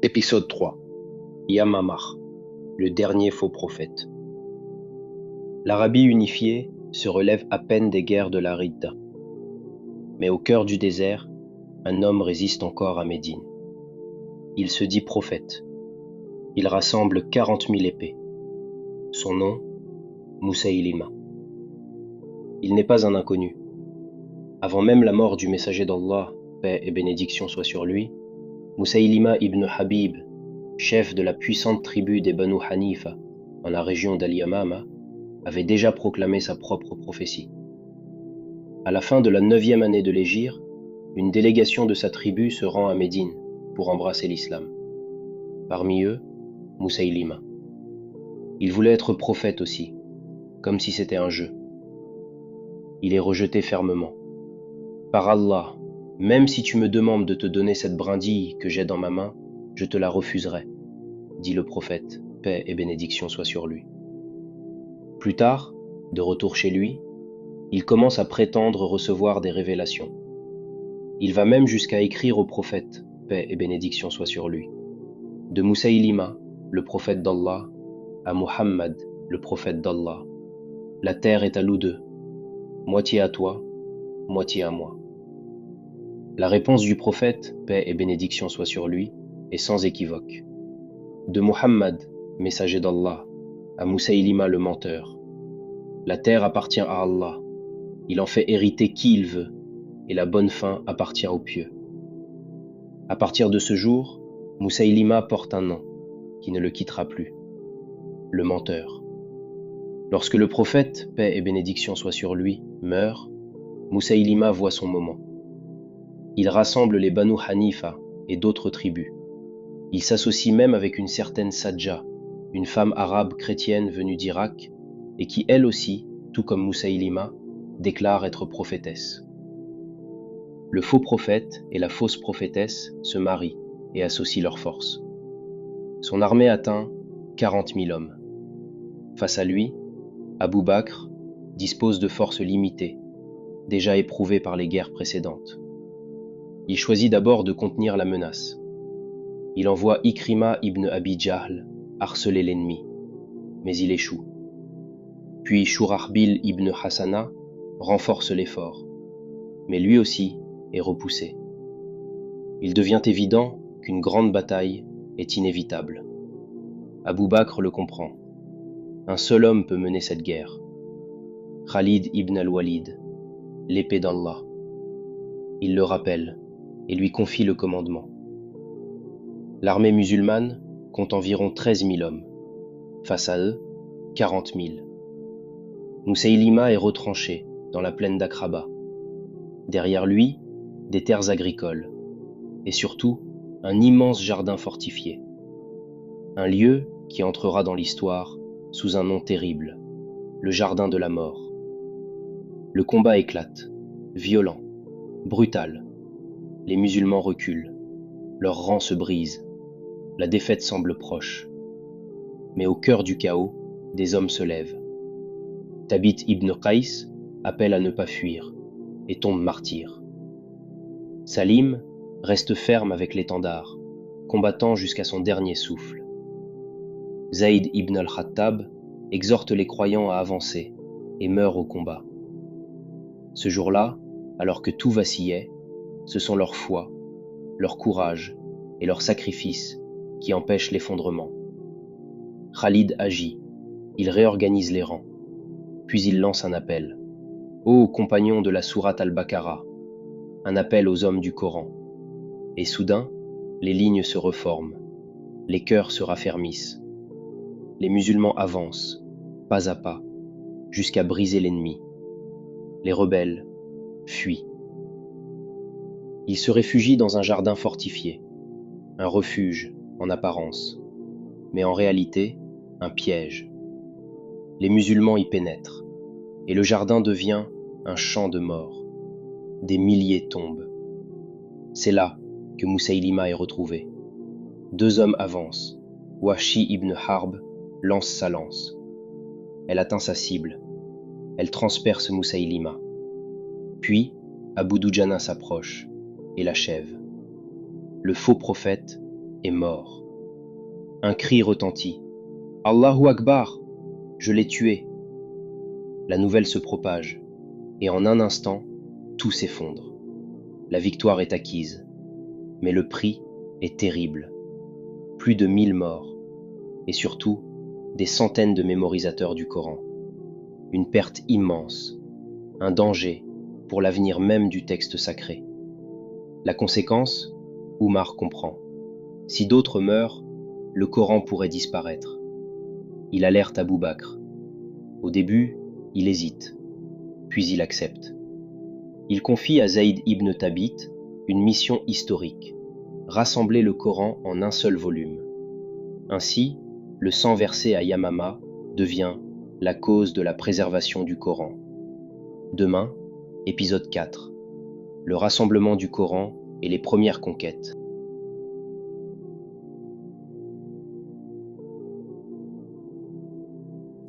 Épisode 3. Yamamah, le dernier faux prophète. L'Arabie unifiée se relève à peine des guerres de la Ridda. Mais au cœur du désert, un homme résiste encore à Médine. Il se dit prophète. Il rassemble 40 000 épées. Son nom, Moussaïlima. Il n'est pas un inconnu. Avant même la mort du messager d'Allah, paix et bénédiction soient sur lui, Moussaïlima ibn Habib, chef de la puissante tribu des Banu Hanifa dans la région d'Al-Yamama, avait déjà proclamé sa propre prophétie. À la fin de la 9e année de l'hégire, une délégation de sa tribu se rend à Médine pour embrasser l'islam. Parmi eux, Moussaïlima. Il voulait être prophète aussi, comme si c'était un jeu. Il est rejeté fermement. Par Allah, même si tu me demandes de te donner cette brindille que j'ai dans ma main, je te la refuserai, dit le prophète, paix et bénédiction soient sur lui. Plus tard, de retour chez lui, il commence à prétendre recevoir des révélations. Il va même jusqu'à écrire au prophète, paix et bénédiction soient sur lui. De Moussaïlima, le prophète d'Allah, à Muhammad, le prophète d'Allah. La terre est à nous deux, moitié à toi, moitié à moi. La réponse du prophète, paix et bénédiction soient sur lui, est sans équivoque. De Muhammad, messager d'Allah, à Moussaïlima le menteur. La terre appartient à Allah, il en fait hériter qui il veut, et la bonne fin appartient aux pieux. À partir de ce jour, Moussaïlima porte un nom, qui ne le quittera plus, le menteur. Lorsque le prophète, paix et bénédiction soient sur lui, meurt, Moussaïlima voit son moment. Il rassemble les Banu Hanifa et d'autres tribus. Il s'associe même avec une certaine Sadja, une femme arabe chrétienne venue d'Irak, et qui elle aussi, tout comme Moussaïlima, déclare être prophétesse. Le faux prophète et la fausse prophétesse se marient et associent leurs forces. Son armée atteint 40 000 hommes. Face à lui, Abou Bakr dispose de forces limitées, déjà éprouvées par les guerres précédentes. Il choisit d'abord de contenir la menace. Il envoie Ikrima ibn Abi Jahl harceler l'ennemi, mais il échoue. Puis Shurahbil ibn Hassana renforce l'effort, mais lui aussi est repoussé. Il devient évident qu'une grande bataille est inévitable. Abou Bakr le comprend. Un seul homme peut mener cette guerre. Khalid ibn al-Walid, l'épée d'Allah. Il le rappelle et lui confie le commandement. L'armée musulmane compte environ 13 000 hommes. Face à eux, 40 000. Moussaïlima est retranché dans la plaine d'Akraba. Derrière lui, des terres agricoles. Et surtout, un immense jardin fortifié. Un lieu qui entrera dans l'histoire sous un nom terrible, le jardin de la mort. Le combat éclate, violent, brutal. Les musulmans reculent, leurs rangs se brisent, la défaite semble proche. Mais au cœur du chaos, des hommes se lèvent. Thabit ibn Qais appelle à ne pas fuir et tombe martyr. Salim reste ferme avec l'étendard, combattant jusqu'à son dernier souffle. Zayd ibn al-Khattab exhorte les croyants à avancer et meurt au combat. Ce jour-là, alors que tout vacillait, ce sont leur foi, leur courage et leur sacrifice qui empêchent l'effondrement. Khalid agit, il réorganise les rangs, puis il lance un appel. Ô compagnons de la sourate al-Baqarah, un appel aux hommes du Coran. Et soudain, les lignes se reforment, les cœurs se raffermissent. Les musulmans avancent, pas à pas, jusqu'à briser l'ennemi. Les rebelles fuient. Ils se réfugient dans un jardin fortifié, un refuge en apparence, mais en réalité, un piège. Les musulmans y pénètrent, et le jardin devient un champ de mort. Des milliers tombent. C'est là que Moussaïlima est retrouvé. 2 hommes avancent. Wahshi ibn Harb lance sa lance. Elle atteint sa cible. Elle transperce Moussaïlima. Puis, Abu Dujana s'approche et l'achève. Le faux prophète est mort. Un cri retentit. « Allahu Akbar! Je l'ai tué !» La nouvelle se propage, et en un instant, tout s'effondre. La victoire est acquise, mais le prix est terrible. Plus de 1000 morts, et surtout, des centaines de mémorisateurs du Coran. Une perte immense, un danger pour l'avenir même du texte sacré. La conséquence, Oumar comprend. Si d'autres meurent, le Coran pourrait disparaître. Il alerte Abou Bakr. Au début, il hésite, puis il accepte. Il confie à Zayd ibn Thabit une mission historique, rassembler le Coran en un seul volume. Ainsi, le sang versé à Yamama devient la cause de la préservation du Coran. Demain, épisode 4. Le rassemblement du Coran et les premières conquêtes.